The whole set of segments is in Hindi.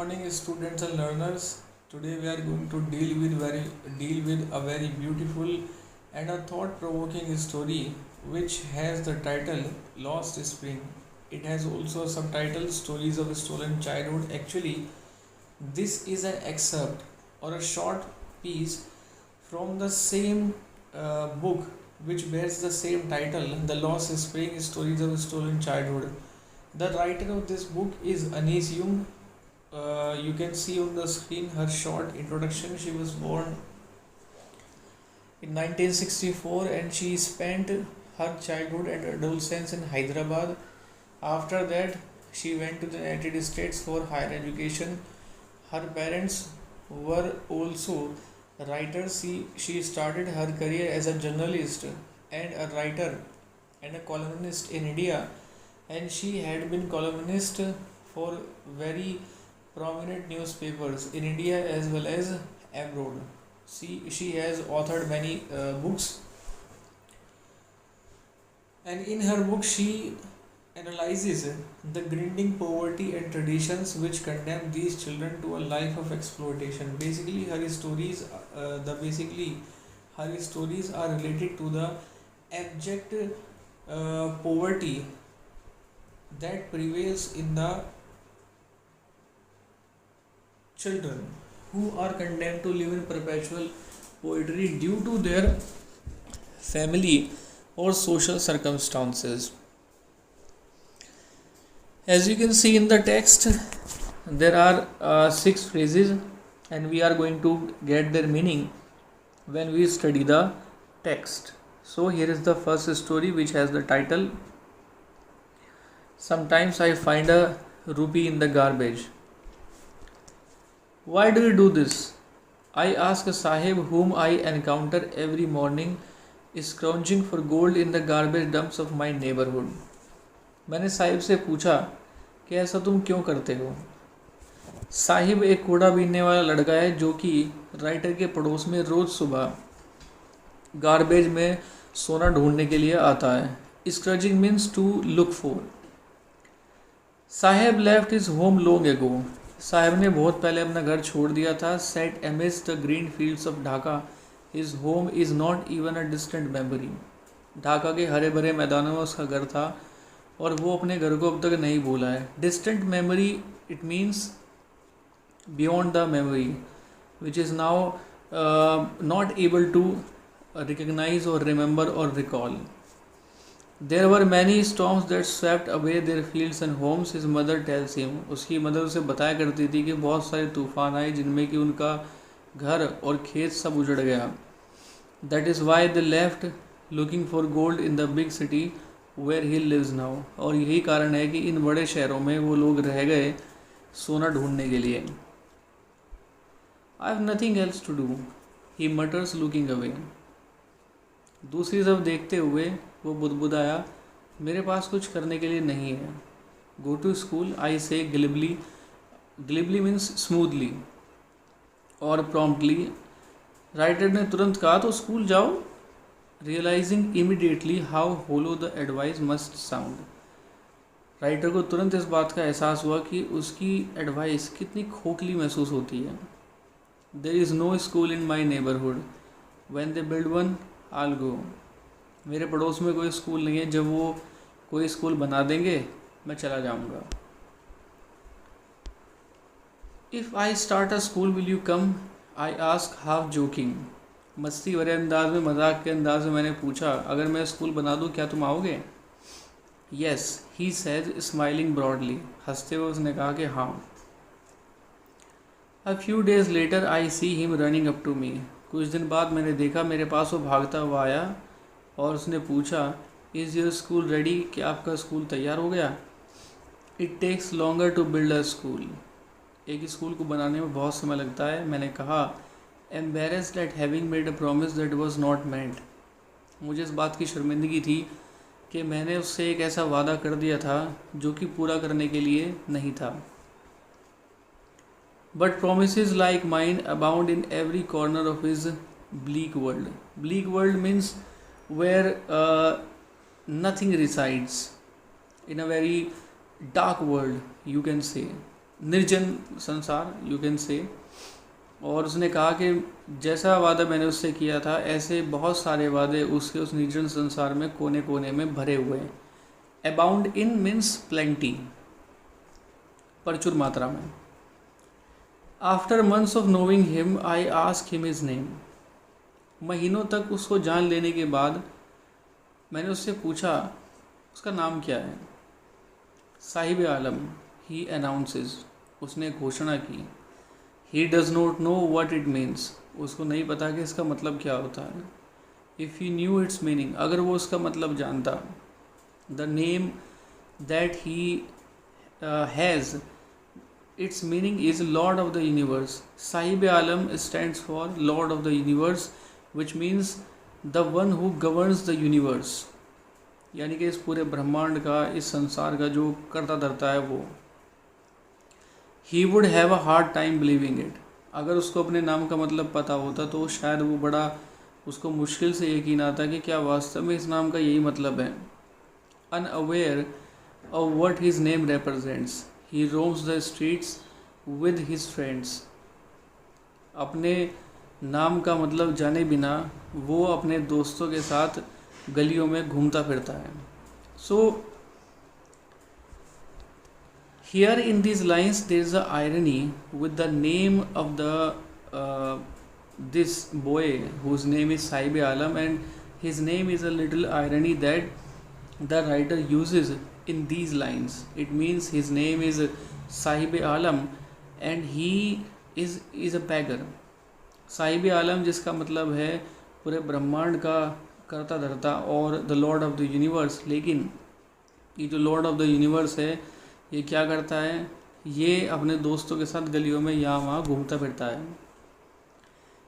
morning, students and learners. Today we are going to deal with a very beautiful and a thought-provoking story which has the title Lost Spring. It has also a subtitle Stories of Stolen Childhood. Actually, this is an excerpt or a short piece from the same book which bears the same title, The Lost Spring Stories of Stolen Childhood. The writer of this book is Anise Jung. You can see on the screen her short introduction. She was born in 1964 and she spent her childhood and adolescence in Hyderabad. After that, she went to the United States for higher education. Her parents were also writers. She started her career as a journalist and a writer and a columnist in India, and she had been columnist for very prominent newspapers in India as well as abroad. She has authored many books, and in her book she analyzes the grinding poverty and traditions which condemn these children to a life of exploitation. Basically, her stories are related to the abject poverty that prevails in the children who are condemned to live in perpetual poverty due to their family or social circumstances. As you can see in the text, there are 6 phrases, and we are going to get their meaning when we study the text. So here is the first story which has the title Sometimes I find a rupee in the garbage. Why do you do this? I ask a sahib whom I encounter every morning scrounging for gold in the garbage dumps of my neighborhood. मैंने साहिब से पूछा कि ऐसा तुम क्यों करते हो। साहिब एक कूड़ा बीनने वाला लड़का है जो कि राइटर के पड़ोस में रोज़ सुबह गार्बेज में सोना ढूंढने के लिए आता है। Scrounging means to look for. Saheb left his home long ago. Saheb ने बहुत पहले अपना घर छोड़ दिया था। Set amidst the green fields of Dhaka his home is not even a distant memory. Dhaka के हरे भरे मैदानों में उसका घर था और वो अपने घर को अब तक नहीं भूला है। Distant memory it means beyond the memory which is now not able to recognize or remember or recall. There were many storms that swept away their fields and homes, his mother tells him. उसकी मदर उसे बताया करती थी कि बहुत सारे तूफान आए जिनमें कि उनका घर और खेत सब उजड़ गया. That is why they left looking for gold in the big city where he lives now. और यही कारण है कि इन बड़े शहरों में वो लोग रह गए सोना ढूंढने के लिए. I have nothing else to do, he mutters looking away. दूसरी तरफ देखते हुए वो बुदबुदाया, मेरे पास कुछ करने के लिए नहीं है. Go to school I say glibly. Glibly means smoothly और प्रॉम्प्टली. राइटर ने तुरंत कहा तो स्कूल जाओ. Realising immediately how hollow the advice must sound. Writer को तुरंत इस बात का एहसास हुआ कि उसकी एडवाइस कितनी खोखली महसूस होती है. There is no school in my neighbourhood. When they build one I'll go. मेरे पड़ोस में कोई स्कूल नहीं है. जब वो कोई स्कूल बना देंगे मैं चला जाऊंगा. If I start a school will you come? I ask half joking. मस्ती भरे अंदाज में, मजाक के अंदाज में मैंने पूछा, अगर मैं स्कूल बना दूं क्या तुम आओगे? Yes, he said smiling broadly. हंसते हुए उसने कहा कि हाँ. A few days later I see him running up to me. कुछ दिन बाद मैंने देखा मेरे पास वो भागता हुआ आया और उसने पूछा, इज़ योर स्कूल रेडी? क्या आपका स्कूल तैयार हो गया? It takes longer to build a school. एक स्कूल को बनाने में बहुत समय लगता है. मैंने कहा, embarrassed at having made a promise that was not meant. मुझे इस बात की शर्मिंदगी थी कि मैंने उससे एक ऐसा वादा कर दिया था जो कि पूरा करने के लिए नहीं था. But promises like mine abound in every corner of his bleak world. Bleak world means where nothing resides. In a very dark world, you can say. निर्जन संसार यू कैन से। और उसने कहा कि जैसा वादा मैंने उससे किया था ऐसे बहुत सारे वादे उसके उस निर्जन संसार में कोने कोने में भरे हुए हैं। अबाउंड इन मीन्स प्लेंटी, प्रचुर मात्रा में। After months of knowing him I ask him his name. महीनों तक उसको जान लेने के बाद मैंने उससे पूछा उसका नाम क्या है। साहिब आलम, ही अनाउंसेस, उसने घोषणा की। He does not know what it means, उसको नहीं पता कि इसका मतलब क्या होता है। If he new it's meaning, अगर वो उसका मतलब जानता। The name that he has, its meaning is Lord of the Universe. Sahib Alam stands for Lord of the Universe, which means the one who governs the universe. यानी कि इस पूरे ब्रह्मांड का, इस संसार का जो करता धरता है वो। He would have a hard time believing it. अगर उसको अपने नाम का मतलब पता होता तो शायद वो बड़ा उसको मुश्किल से यकीन आता कि क्या वास्तव में इस नाम का यही मतलब है। Unaware of what his name represents, he roams the streets with his friends. अपने नाम का मतलब जाने बिना वो अपने दोस्तों के साथ गलियों में घूमता फिरता है। So here in these lines there is a irony with the name of the this boy whose name is Saib Alam, and his name is a little irony that the writer uses in these lines. It means his name is Sahib Alam and he is a beggar. Sahib आलम जिसका मतलब है पूरे ब्रह्मांड का करता धरता और the Lord of the universe, लेकिन ये जो लॉर्ड ऑफ द यूनिवर्स है ये क्या करता है, ये अपने दोस्तों के साथ गलियों में यहाँ वहाँ घूमता फिरता है।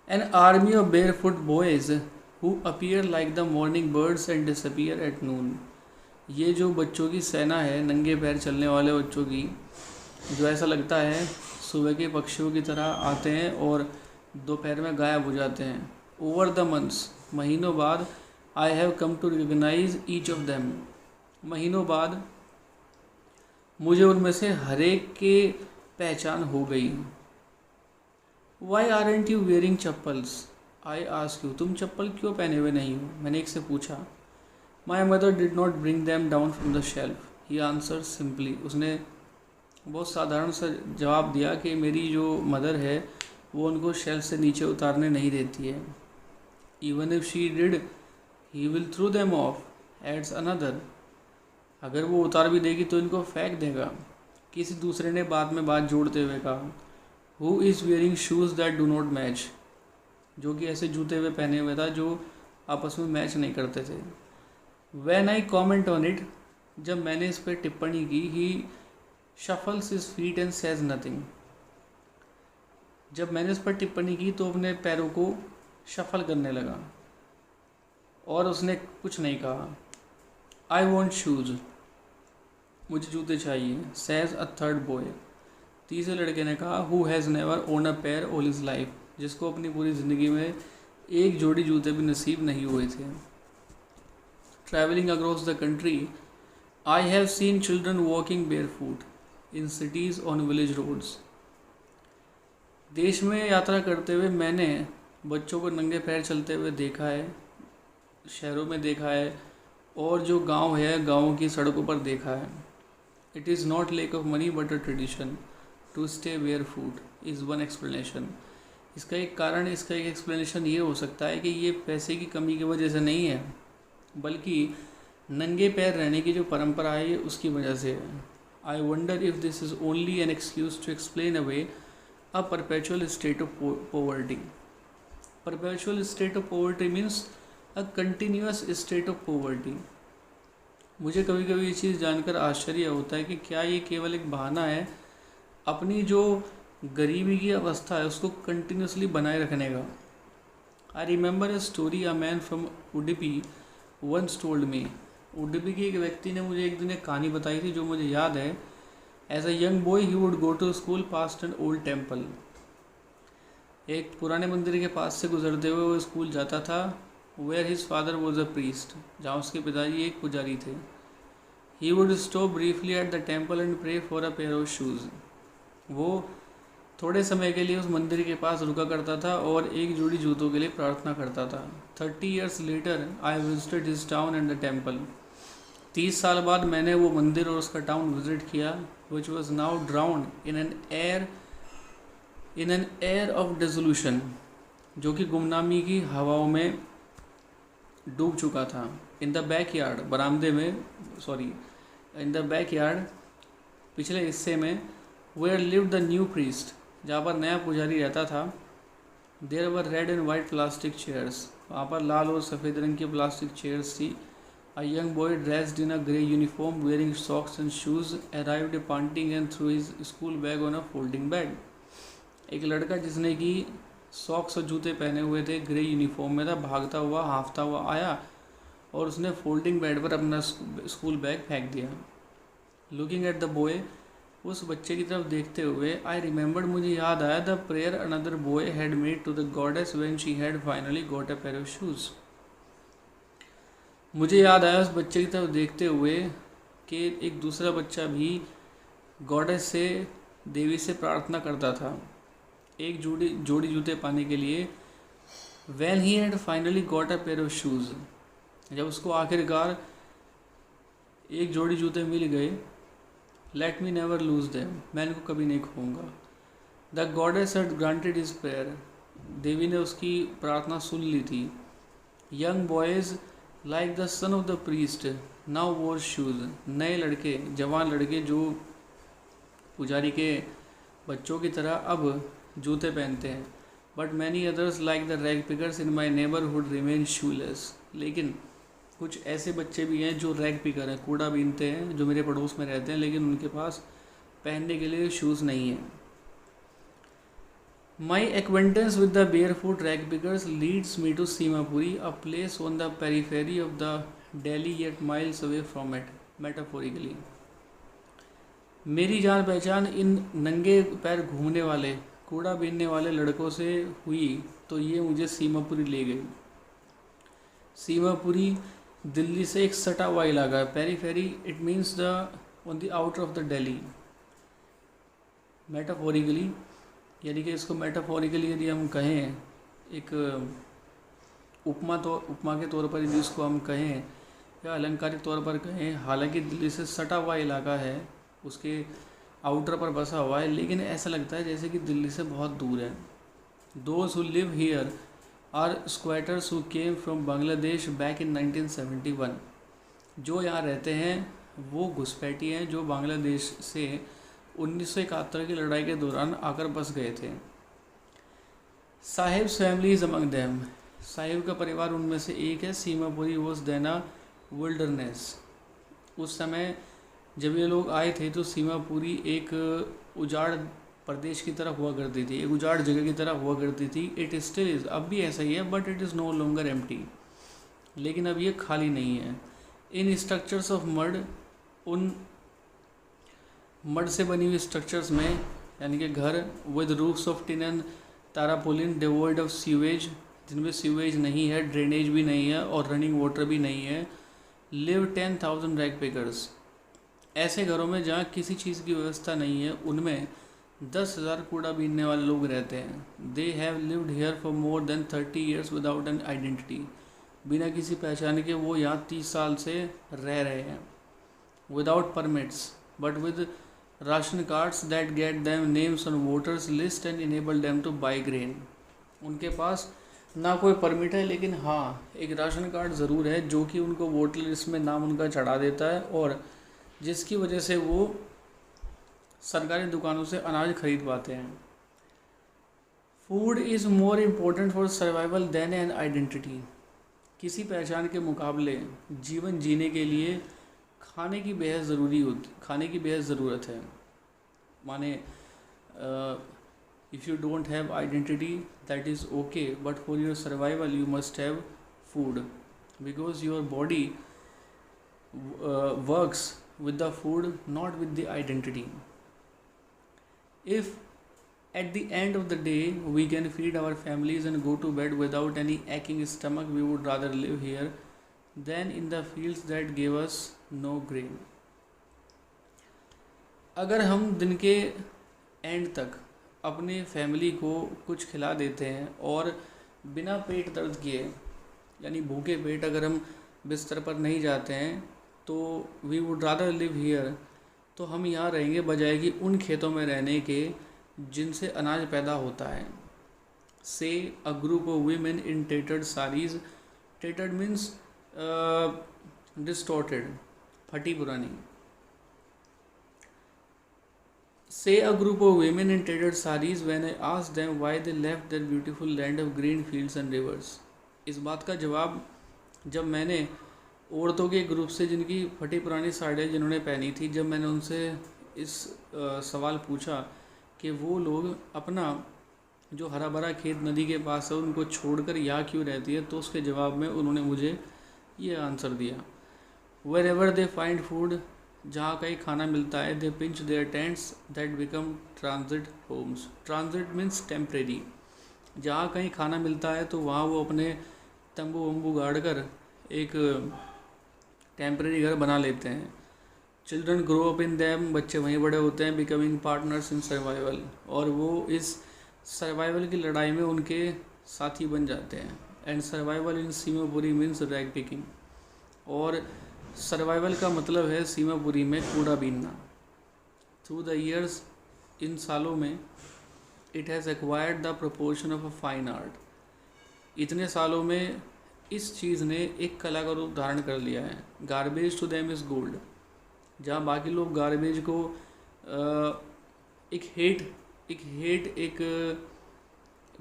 An army of bear foot boys who appear like the morning birds and disappear at noon. ये जो बच्चों की सेना है, नंगे पैर चलने वाले बच्चों की, जो ऐसा लगता है सुबह के पक्षियों की तरह आते हैं और दोपहर में गायब हो जाते हैं। ओवर द मंथ्स, महीनों बाद, I have come to recognise each of them, महीनों बाद मुझे उनमें से हर एक के पहचान हो गई। Why aren't you wearing chappals, I ask you, तुम चप्पल क्यों पहने हुए नहीं हो, मैंने एक से पूछा। My mother did not bring them down from the shelf, he answer simply, उसने बहुत साधारण सा जवाब दिया कि मेरी जो मदर है वो उनको शेल्फ से नीचे उतारने नहीं देती है। Even if she did he will through them of, ads another, अगर वो उतार भी देगी तो इनको फेंक देगा। किसी दूसरे ने बाद में बात जोड़ते हुए कहा, who is wearing shoes that do not match, जो कि ऐसे जूते हुए पहने हुए था जो आपस में मैच नहीं करते थे। When I comment on it, जब मैंने इस पर टिप्पणी की, he shuffles his feet and says nothing, जब मैंने इस पर टिप्पणी की तो अपने पैरों को शफल करने लगा और उसने कुछ नहीं कहा। आई वॉन्ट शूज़, मुझे जूते चाहिए। सेज अ थर्ड बॉय, तीसरे लड़के ने कहा, who has never own a pair all his life, जिसको अपनी पूरी ज़िंदगी में एक जोड़ी जूते भी नसीब नहीं हुए थे। Travelling across the country, I have seen children walking barefoot in cities on village roads, देश में यात्रा करते हुए मैंने बच्चों को नंगे पैर चलते हुए देखा है, शहरों में देखा है, और जो गांव है गाँव की सड़कों पर देखा है। It is not lack of money but a tradition to stay barefoot is one explanation. इसका एक कारण, इसका एक एक्सप्लेनेशन ये हो सकता है कि ये पैसे की कमी की वजह से नहीं है, बल्कि नंगे पैर रहने की जो परंपरा है उसकी वजह से है। I wonder if this is only an excuse to explain away a perpetual state of poverty. Perpetual state of poverty means a continuous state of poverty. मुझे कभी कभी ये चीज़ जानकर आश्चर्य होता है कि क्या ये केवल एक बहाना है अपनी जो गरीबी की अवस्था है उसको कंटिन्यूसली बनाए रखने का। I remember a story, a man from Udupi once told me, Udupi के एक व्यक्ति ने मुझे एक दिन एक कहानी बताई थी जो मुझे याद है। As a young boy, he would go to school past an old temple. एक पुराने मंदिर के पास से गुजरते हुए वो स्कूल जाता था। Where his father was a priest, जहाँ उसके पिताजी एक पुजारी थे। He would stop briefly at the temple and pray for a pair of shoes. वो थोड़े समय के लिए उस मंदिर के पास रुका करता था और एक जोड़ी जूतों के लिए प्रार्थना करता था। 30 years later I visited his town and the temple. 30 साल बाद मैंने वो मंदिर और उसका टाउन विजिट किया, which was now drowned in an air of dissolution, जो कि गुमनामी की हवाओं में डूब चुका था। इन द बैक यार्ड, बरामदे में, sorry, in the backyard, पिछले हिस्से में, where live the new priest, जहाँ पर नया पुजारी रहता था। There were red and white plastic chairs, वहाँ पर लाल और सफ़ेद रंग की प्लास्टिक चेयर्स थी। A young boy dressed in a grey uniform wearing socks and shoes arrived panting and threw his school bag on a folding bed. एक लड़का जिसने कि सॉक्स और जूते पहने हुए थे, ग्रे यूनिफॉर्म में था, भागता हुआ हांफता हुआ आया और उसने फोल्डिंग बेड पर अपना स्कूल बैग फेंक दिया। लुकिंग एट द बॉय, उस बच्चे की तरफ देखते हुए, आई रिमेंबर्ड, मुझे याद आया, the prayer another boy had made to the goddess when she had finally got a pair of shoes. मुझे याद आया उस बच्चे की तरफ देखते हुए कि एक दूसरा बच्चा भी गॉडेस से, देवी से प्रार्थना करता था एक जोड़ी जूते पाने के लिए। When he had finally got a pair of shoes, जब उसको आखिरकार एक जोड़ी जूते मिल गए। Let me never lose them, मैं इनको कभी नहीं खोऊंगा। The goddess had granted his prayer, देवी ने उसकी प्रार्थना सुन ली थी। Young boys like the son of the priest now wore shoes, नए लड़के, जवान लड़के जो पुजारी के बच्चों की तरह अब जूते पहनते हैं। But many others like the rag pickers in my neighbourhood remain shoelace, लेकिन कुछ ऐसे बच्चे भी हैं जो रैग पिकर हैं, कूड़ा बीनते हैं, जो मेरे पड़ोस में रहते हैं, लेकिन उनके पास पहनने के लिए शूज़ नहीं है। My acquaintance with the bare foot rag pickers leads me to Seemapuri, a place on the periphery of the Delhi yet miles away from it, metaphorically. मेरी जान पहचान इन नंगे पैर घूमने वाले, कूड़ा बीनने वाले लड़कों से हुई तो ये मुझे सीमापुरी ले गई। सीमापुरी दिल्ली से एक सटा हुआ इलाका है। Periphery, it means the on the outer of the Delhi. Metaphorically, यानी कि इसको मेटाफोरिकली यदि हम कहें, एक उपमा के तौर पर यदि इसको हम कहें या अलंकारिक तौर पर कहें, हालांकि दिल्ली से सटा हुआ इलाका है, उसके आउटर पर बसा हुआ है, लेकिन ऐसा लगता है जैसे कि दिल्ली से बहुत दूर है। Those who live here are squatters who came from Bangladesh back in 1971। जो यहाँ रहते हैं वो घुसपैठी हैं जो बांग्लादेश से 1971 की लड़ाई के दौरान आकर बस गए थे। Saheb's family is among them, Saheb का परिवार उनमें से एक है। Seemapuri was then a wilderness, उस समय जब ये लोग आए थे तो सीमापुरी एक उजाड़ प्रदेश की तरह हुआ करती थी, एक उजाड़ जगह की तरह हुआ करती थी। इट स्टिल इज़, अब भी ऐसा ही है, but it is no longer empty, लेकिन अब ये खाली नहीं है। इन स्ट्रक्चर्स ऑफ मड, उन मड से बनी हुई स्ट्रक्चर्स में, यानी कि घर, with roofs of tin and tarpaulin, devoid of sewage, जिनमें सीवेज नहीं है, ड्रेनेज भी नहीं है और रनिंग वाटर भी नहीं है, लिव 10,000 रैग पिकर्स। ऐसे घरों में जहाँ किसी चीज़ की व्यवस्था नहीं है, उनमें 10,000 कूड़ा बीनने वाले लोग रहते हैं। They have lived here for more than 30 years without an identity, बिना किसी पहचान के वो यहाँ 30 साल से रह रहे हैं। Without permits but with ration cards that get them names on voters list and enable them two by grain. उनके पास ना कोई परमिट है, लेकिन हाँ एक राशन कार्ड ज़रूर है जो कि उनको वोटर लिस्ट में नाम उनका चढ़ा देता है और जिसकी वजह से वो सरकारी दुकानों से अनाज खरीद पाते हैं। Food is more important for survival than an identity, किसी पहचान के मुकाबले जीवन जीने के लिए खाने की बेहद ज़रूरत है। माने if you don't have identity that is okay, but for your survival you must have food, because your body works with the food, not with the identity. If at the end of the day we can feed our families and go to bed without any aching stomach, we would rather live here than in the fields that gave us no grain. अगर हम दिन के एंड तक अपने फैमिली को कुछ खिला देते हैं और बिना पेट दर्द किए, यानी भूखे पेट अगर हम बिस्तर पर नहीं जाते हैं तो we would rather live here, तो हम यहाँ रहेंगे बजाय कि उन खेतों में रहने के जिनसे अनाज पैदा होता है। Say a group of women in tattered saris, tattered means distorted, फटी पुरानी। Say a group of women in tattered sarees when I asked them why they left their beautiful land of green fields and rivers. इस बात का जवाब जब मैंने औरतों के ग्रुप से जिनकी फटी पुरानी साड़ियाँ जिन्होंने पहनी थी, जब मैंने उनसे इस सवाल पूछा कि वो लोग अपना जो हरा भरा खेत नदी के पास है उनको छोड़कर यहाँ क्यों रहती है, तो उसके जवाब में उन्होंने मुझे ये आंसर दिया, wherever they find food, जहाँ कहीं खाना मिलता है, they pitch their tents that become transit homes. Transit means temporary. जहाँ कहीं खाना मिलता है तो वहाँ वो अपने तंबू वम्बू गाड़ कर एक टेम्परेरी घर बना लेते हैं। Children grow up in them, बच्चे वहीं बड़े होते हैं, बिकमिंग पार्टनर्स इन सर्वाइवल, और वो इस सर्वाइवल की लड़ाई में उनके साथी बन जाते हैं। And survival in Seemapuri means rag picking, और सर्वाइवल का मतलब है सीमापुरी में कूड़ा बीनना। थ्रू द ईयर्स, इन सालों में, it has acquired the proportion of a fine art, इतने सालों में इस चीज़ ने एक कला का रूप धारण कर लिया है। Garbage to them is gold, जहाँ बाकी लोग गार्बेज को एक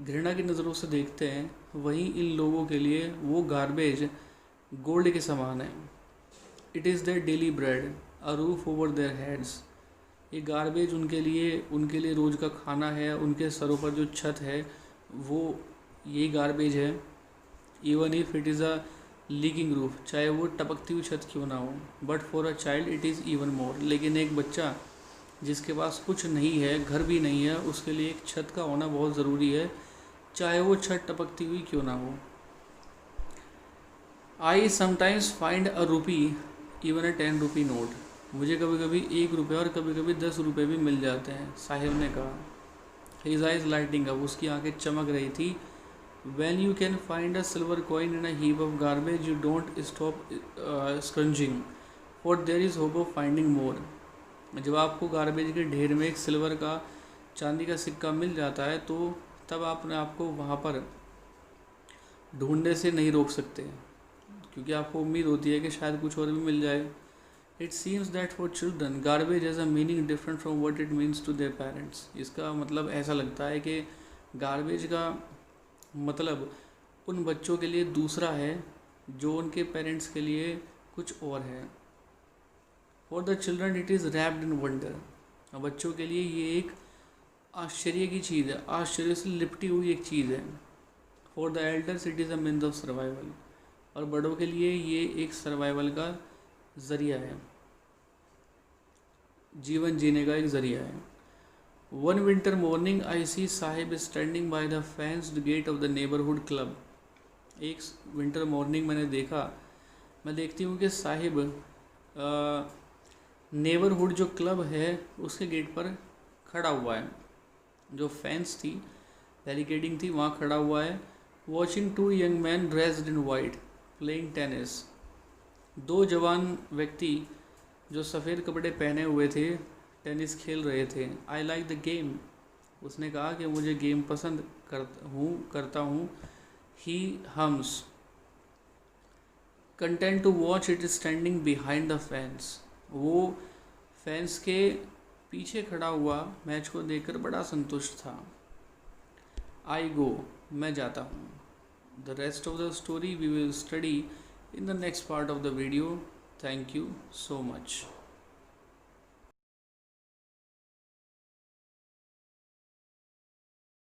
घृणा की नज़रों से देखते हैं, वहीं इन लोगों के लिए वो गार्बेज गोल्ड के समान है। It is their daily bread, a roof over their heads, ये गार्बेज उनके लिए रोज़ का खाना है, उनके सरों पर जो छत है वो यही गार्बेज है। Even if it is a leaking roof, चाहे वो टपकती हुई छत क्यों ना हो, but for a child it is even more, लेकिन एक बच्चा जिसके पास कुछ नहीं है, घर भी नहीं है, उसके लिए एक छत का होना बहुत ज़रूरी है, चाहे वो छत टपकती हुई क्यों ना हो। आई समटाइम्स फाइंड अ रूपी इवन अ 10 रुपी नोट, मुझे कभी कभी 1 रुपये और कभी कभी 10 रुपये भी मिल जाते हैं, साहिब ने कहा। हिज आइज लाइटिंग अप, उसकी आंखें चमक रही थी। When you can find a silver coin in a heap of garbage you don't stop scrounging, for there is hope of finding more, जब आपको गार्बेज के ढेर में एक सिल्वर का, चांदी का सिक्का मिल जाता है तो तब आपने आपको वहाँ पर ढूंढने से नहीं रोक सकते, क्योंकि आपको उम्मीद होती है कि शायद कुछ और भी मिल जाए। It seems that for children garbage has a meaning different from what it means to their parents, इसका मतलब ऐसा लगता है कि गार्बेज का मतलब उन बच्चों के लिए दूसरा है जो उनके पेरेंट्स के लिए कुछ और है। For the children it is wrapped in wonder, बच्चों के लिए ये एक आश्चर्य की चीज़ है, आश्चर्य से लिपटी हुई एक चीज़ है। For the elders it is a means of survival, और बड़ों के लिए ये एक सर्वाइवल का ज़रिया है, जीवन जीने का एक ज़रिया है। One winter morning I see Saheb standing by the fenced gate of the neighbourhood club, एक विंटर मॉर्निंग मैं देखती हूँ कि साहिब नेबरहुड जो क्लब है उसके गेट पर खड़ा हुआ है, जो फेंस थी, बैरिकेडिंग थी, वहाँ खड़ा हुआ है। Watching 2 young man dressed in white playing tennis, 2 जवान व्यक्ति जो सफ़ेद कपड़े पहने हुए थे टेनिस खेल रहे थे। आई लाइक द गेम, उसने कहा कि मुझे गेम पसंद करता हूँ। He hums content to watch it standing behind the fence, वो फैंस के पीछे खड़ा हुआ मैच को देखकर बड़ा संतुष्ट था। आई गो, मैं जाता हूँ। The rest of the story we will study in the next part of the video. Thank you so much.